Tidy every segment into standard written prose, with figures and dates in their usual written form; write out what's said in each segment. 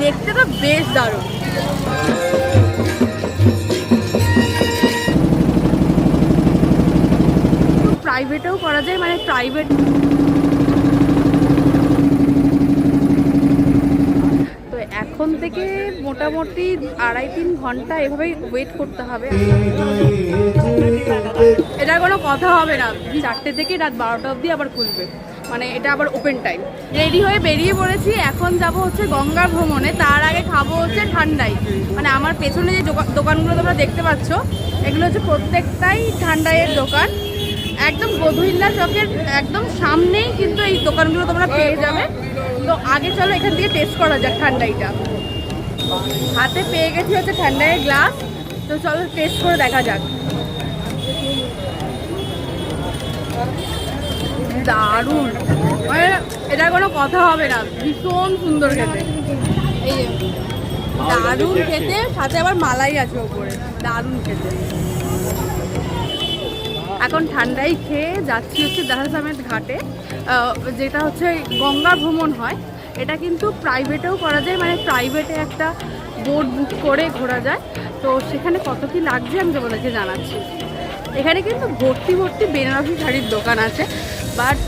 দেখতে তো বেশ দারুণ। প্রাইভেটেও করা যায়, মানে প্রাইভেট। তো এখন থেকে মোটামুটি 2.5-3 ঘন্টা এভাবেই ওয়েট করতে হবে। এটা কোনো কথা হবে না, 4টে থেকে রাত 12টা অবধি আবার খুলবে, মানে এটা আবার ওপেন টাইম। রেডি হয়ে বেরিয়ে পড়েছি, এখন যাব হচ্ছে গঙ্গা ভ্রমণে। তার আগে খাবো হচ্ছে ঠান্ডাই। মানে আমার পেছনে যে দোকানগুলো তোমরা দেখতে পাচ্ছ, এগুলো হচ্ছে প্রত্যেকটাই ঠান্ডাইয়ের দোকান। একদম বধুইল্লা চকের একদম সামনেই কিন্তু এই দোকানগুলো তোমরা পেয়ে যাবে। তো আগে চলো এখান থেকে টেস্ট করা যাক ঠান্ডাইটা। হাতে পেয়ে গেছি হচ্ছে ঠান্ডাইয়ের গ্লাস, তো চলো টেস্ট করে দেখা যাক। দারুণ, মানে এটা কোনো কথা হবে না, ভীষণ সুন্দর খেতে। এই যে দারুণ খেতে, সাথে আবার মালাই আছে ওপরে, দারুণ খেতে। এখন ঠান্ডাই খেয়ে যাচ্ছি হচ্ছে জাহাজ আহমেদ ঘাটে, যেটা হচ্ছে গঙ্গা ভ্রমণ হয়। এটা কিন্তু প্রাইভেটেও করা যায়, মানে প্রাইভেটে একটা বোট বুক করে ঘোরা যায়। তো সেখানে কত কি লাগছে আমি তোমাদেরকে জানাচ্ছি। এখানে কিন্তু ভর্তি ভর্তি বেনারসি শাড়ির দোকান আছে, বাট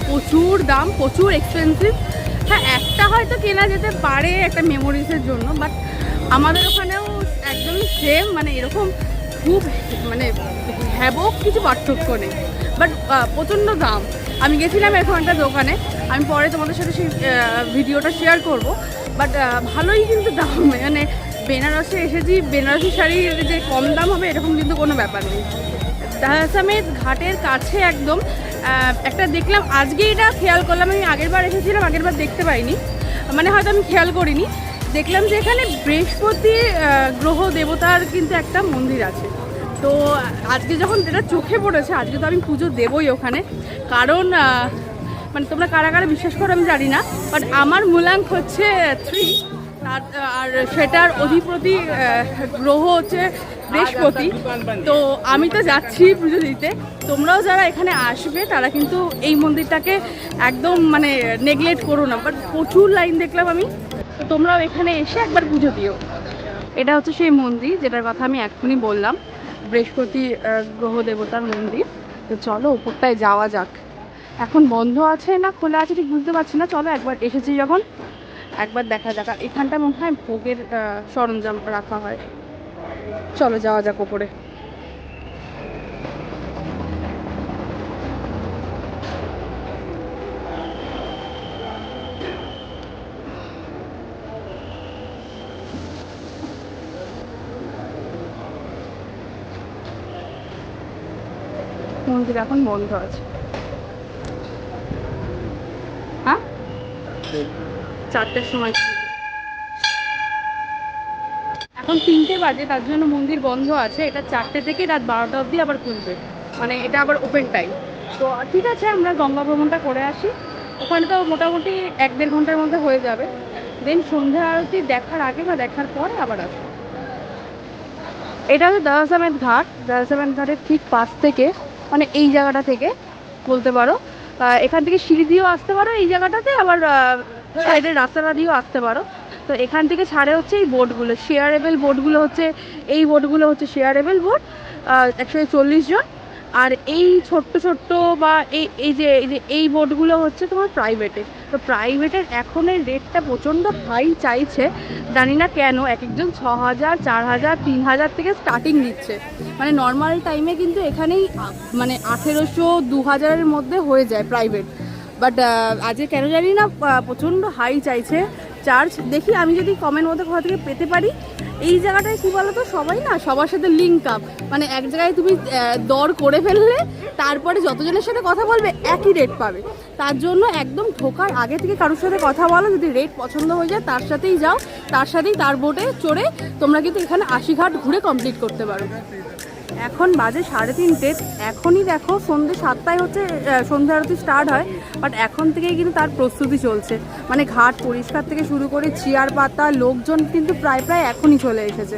প্রচুর দাম, প্রচুর এক্সপেন্সিভ। হ্যাঁ, একটা হয়তো কেনা যেতে পারে একটা মেমোরিজের জন্য, বাট আমাদের ওখানেও একদমই সেম, মানে এরকম খুব মানে হ্যাবক কিছু পার্থক্য নেই, বাট প্রচণ্ড দাম। আমি গেছিলাম এখন একটা দোকানে, আমি পরে তোমাদের সাথে সেই ভিডিওটা শেয়ার করব, বাট ভালোই কিন্তু দাম। মানে বেনারসে এসেছি, বেনারসি শাড়ির যে কম দাম হবে এরকম কিন্তু কোনো ব্যাপার নেই। জাহাজ আহমেদ ঘাটের কাছে একদম একটা দেখলাম, আজকে এটা খেয়াল করলাম, আমি আগেরবার এসেছিলাম, আগেরবার দেখতে পাইনি, মানে হয়তো আমি খেয়াল করিনি। দেখলাম যে এখানে বৃহস্পতি গ্রহ দেবতার কিন্তু একটা মন্দির আছে। তো আজকে যখন এটা চোখে পড়েছে, আজকে তো আমি পুজো দেবই ওখানে, কারণ মানে তোমরা কারা কারা বিশ্বাস করো আমি জানি না, বাট আমার মূলাঙ্ক হচ্ছে 3, আর সেটার অধিপতি গ্রহ হচ্ছে বৃহস্পতি। তো আমি তো যাচ্ছি পুজো দিতে, তোমরাও যারা এখানে আসবে তারা কিন্তু এই মন্দিরটাকে একদম মানে নেগলেক্ট করো না, বাট প্রচুর লাইন দেখলাম আমি। তো তোমরাও এখানে এসে একবার পুজো দিও। এটা হচ্ছে সেই মন্দির যেটার কথা আমি এক্ষুনি বললাম, বৃহস্পতি গ্রহ দেবতার মন্দির। তো চলো উপরটায় যাওয়া যাক। এখন বন্ধ আছে না খোলা আছে ঠিক বুঝতে পারছি না, চলো একবার এসেছি যখন একবার দেখা যাক। আর এখানটা মনে হয় ভোগের সরঞ্জাম রাখা হয়। চলো যাওয়া যাক ওপরে। মন্দির এখন বন্ধ আছে। হ্যাঁ, 4টের সময়, এখন 3টে বাজে, তার জন্য মন্দির বন্ধ আছে। এটা 4টে থেকে রাত 12টা অবধি আবার খুলবে, মানে এটা আবার ওপেন টাইম। তো ঠিক আছে, আমরা গঙ্গা ভ্রমণটা করে আসি। ওখানে তো মোটামুটি 1-1.5 ঘন্টার মধ্যে হয়ে যাবে। দেন সন্ধ্যা আরতি দেখার আগে বা দেখার পরে আবার আসবো। এটা হচ্ছে জাহাজ আহমেদ ঘাট। জাহাজ আহমেদ ঘাটের ঠিক পাশ থেকে, মানে এই জায়গাটা থেকে বলতে পারো, এখান থেকে সিঁড়ি দিয়েও আসতে পারো এই জায়গাটাতে, আবার সাইডের রাস্তাটা দিয়েও আসতে পারো। তো এখান থেকে ছাড়ে হচ্ছে এই বোটগুলো, শেয়ারেবল বোটগুলো হচ্ছে, এই বোটগুলো হচ্ছে শেয়ারেবল বোট, 140 জন। আর এই ছোট্ট ছোট্ট বা এই বোটগুলো হচ্ছে তোমার প্রাইভেটে। তো প্রাইভেটের এখন এই রেটটা প্রচণ্ড হাই চাইছে, জানি না কেন। এক একজন 6,000, 4,000, 3,000 থেকে স্টার্টিং দিচ্ছে। মানে নর্মাল টাইমে কিন্তু এখানেই মানে 1,800, 2,000-এর মধ্যে হয়ে যায় প্রাইভেট, বাট আজকে কেন জানি না প্রচণ্ড হাই চাইছে চার্জ। দেখি আমি যদি কমের মধ্যে কোথা থেকে পেতে পারি। এই জায়গাটায় কী বলো তো, সবাই না সবার সাথে লিঙ্ক আপ, মানে এক জায়গায় তুমি দর করে ফেললে তারপরে যতজনের সাথে কথা বলবে একই রেট পাবে। তার জন্য একদম ঢোকার আগে থেকে কারোর সাথে কথা বলো, যদি রেট পছন্দ হয়ে যায় তার সাথেই যাও, তার সাথেই তার বোটে চড়ে তোমরা কিন্তু এখানে 80 ঘাট ঘুরে কমপ্লিট করতে পারো। এখন বাজে 3:30, এখনই দেখো সন্ধ্যে 7টায় হচ্ছে সন্ধ্যা আরতি স্টার্ট হয়, বাট এখন থেকেই কিন্তু তার প্রস্তুতি চলছে। মানে ঘাট পরিষ্কার থেকে শুরু করে চেয়ার পাতা, লোকজন কিন্তু প্রায় এখনই চলে এসেছে।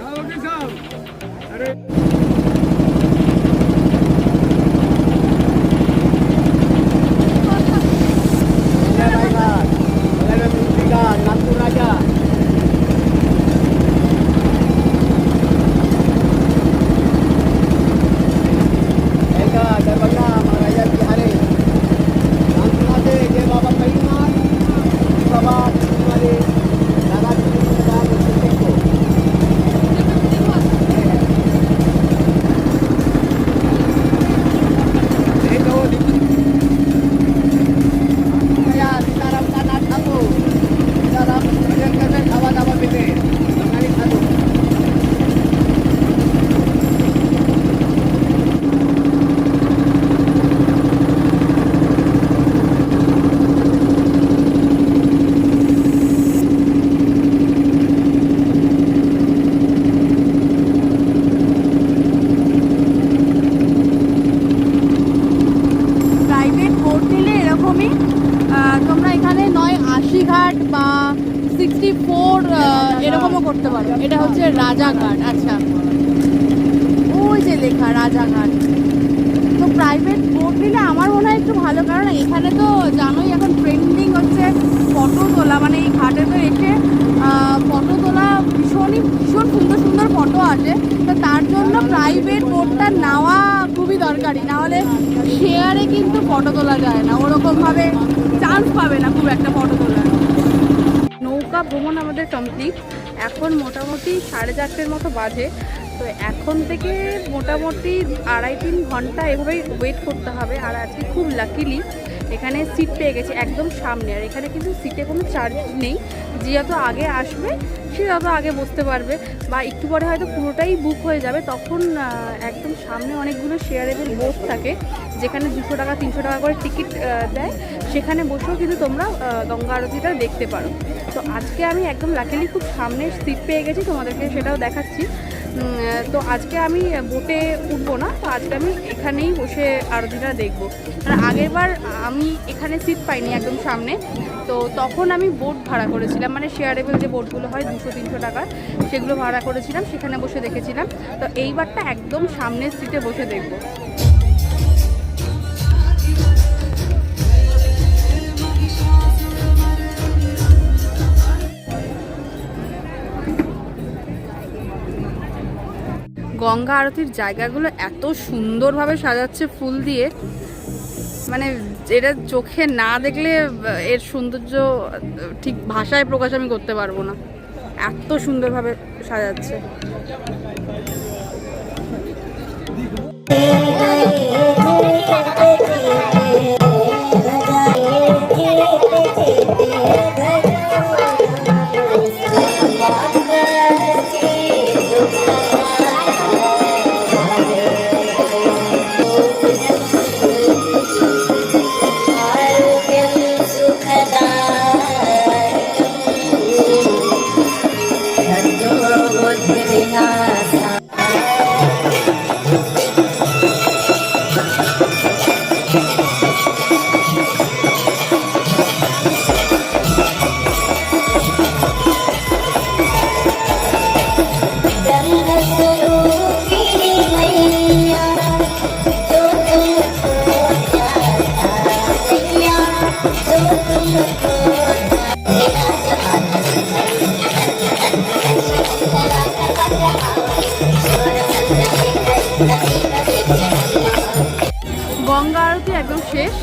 এরকমও করতে পারো। এটা হচ্ছে রাজাঘাট। আচ্ছা, ওই যে লেখা রাজাঘাট। তো প্রাইভেট বোট নিলে আমার মনে হয় একটু ভালো, কারণ এখানে তো জানোই এখন ট্রেন্ডিং হচ্ছে ফটো তোলা। মানে এই ঘাটে তো এসে ফটো তোলা ভীষণ সুন্দর সুন্দর ফটো আসে। তো তার জন্য প্রাইভেট বোটটা নেওয়া খুবই দরকারি, নাহলে শেয়ারে কিন্তু ফটো তোলা যায় না, ওরকমভাবে চান্স পাবে না খুব একটা ফটো তোলার। নৌকা ভ্রমণ আমাদের কমপ্লিট। এখন মোটামুটি 4:30 মতো বাজে। তো এখন থেকে মোটামুটি 2.5-3 ঘন্টা এভাবেই ওয়েট করতে হবে। আর আজকে খুব লাকিলি এখানে সিট পেয়ে গেছে একদম সামনে। আর এখানে কিন্তু সিটে কোনো চার্জ নেই, যে যত আগে আসবে সে তত আগে বসতে পারবে, বা একটু পরে হয়তো পুরোটাই বুক হয়ে যাবে। তখন একদম সামনে অনেকগুলো শেয়ারেবল বোট থাকে, যেখানে 200 টাকা 300 টাকা করে টিকিট দেয়। সেখানে বসেও কিন্তু তোমরা গঙ্গা আরতিটা দেখতে পারো। তো আজকে আমি একদম লাকিলি খুব সামনে সিট পেয়ে গেছি, তোমাদেরকে সেটাও দেখাচ্ছি। তো আজকে আমি বোটে উঠবো না, তো আজকে আমি এখানেই বসে আরতিটা দেখবো। আর আগেরবার আমি এখানে সিট পাইনি একদম সামনে, তো তখন আমি বোট ভাড়া করেছিলাম, মানে শেয়ারেবল যে বোটগুলো হয় 200-300 টাকার, সেগুলো ভাড়া করেছিলাম, সেখানে বসে দেখেছিলাম। তো এইবারটা একদম সামনের সিটে বসে দেখবো। গঙ্গা আরতির জায়গাগুলো এত সুন্দরভাবে সাজাচ্ছে ফুল দিয়ে, মানে এটা চোখে না দেখলে এর সৌন্দর্য ঠিক ভাষায় প্রকাশ আমি করতে পারবো না, এত সুন্দরভাবে সাজাচ্ছে। গঙ্গা আরতি একদম শেষ,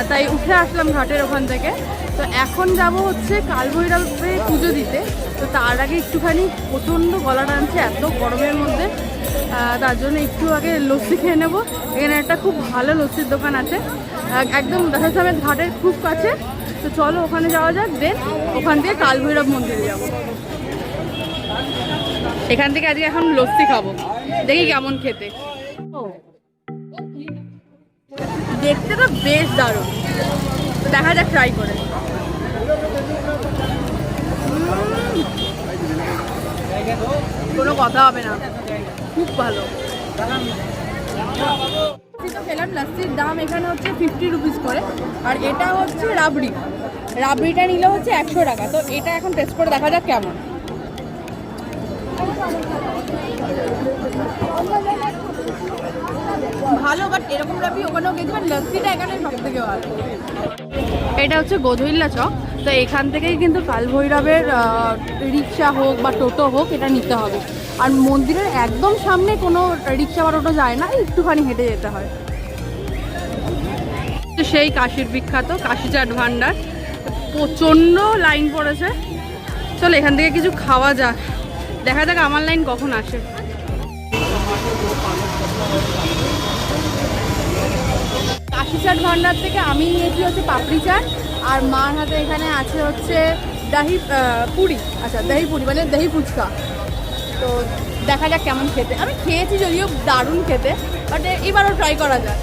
তাই উঠে আসলাম ঘাটের ওখান থেকে। তো এখন যাব হচ্ছে কালভৈরবে পুজো দিতে। তো তার আগে একটুখানি প্রচণ্ড গলা টানছে এত গরমের মধ্যে, তার জন্য একটু আগে লস্যি খেয়ে নেবো। এখানে একটা খুব ভালো লস্যির দোকান আছে একদম দাসাসামেত ঘাটের খুব কাছে। তো চলো ওখানে যাওয়া যাক, দেন ওখান থেকে কালভৈরব মন্দিরে যাব। এখান থেকে আজকে এখন লস্যি খাবো, দেখি কেমন খেতে। দেখতে তো বেশ দারুণ, দেখা যাক ট্রাই করে। কোনো কথা হবে না, খুব ভালো। খেলাম লস্যির দাম এখানে হচ্ছে 50 রুপিস করে, আর এটা হচ্ছে রাবড়ি। রাবড়িটা নিলে হচ্ছে 100 টাকা। তো এটা এখন টেস্ট করে দেখা যাক কেমন। ভালো, বাট এরকম রাবড়ি ওখানেও গেছি, বাট লস্যিটা এখানে সব থেকে ভালো। এটা হচ্ছে গোধৈল্লা চক। তো এখান থেকেই কিন্তু কালভৈরবের রিক্সা হোক বা টোটো হোক এটা নিতে হবে। আর মন্দিরের একদম সামনে কোনো রিক্সা বা টোটো যায় না, একটুখানি হেঁটে যেতে হয়। সেই কাশির বিখ্যাত কাশি চাট ভান্ডার, প্রচণ্ড লাইন পড়েছে। চলো এখান থেকে কিছু খাওয়া যাক, দেখা যাক আমার লাইন কখন আসে। কাশি চাট ভান্ডার থেকে আমি নিয়েছি হচ্ছে পাপড়ি চাট, আর মার হাতে এখানে আছে হচ্ছে দহি পুরি। আচ্ছা, দহি পুরি মানে দহি ফুচকা। তো দেখা যাক কেমন খেতে। আমি খেয়েছি যদিও, দারুণ খেতে, বাট এবারও ট্রাই করা যাক।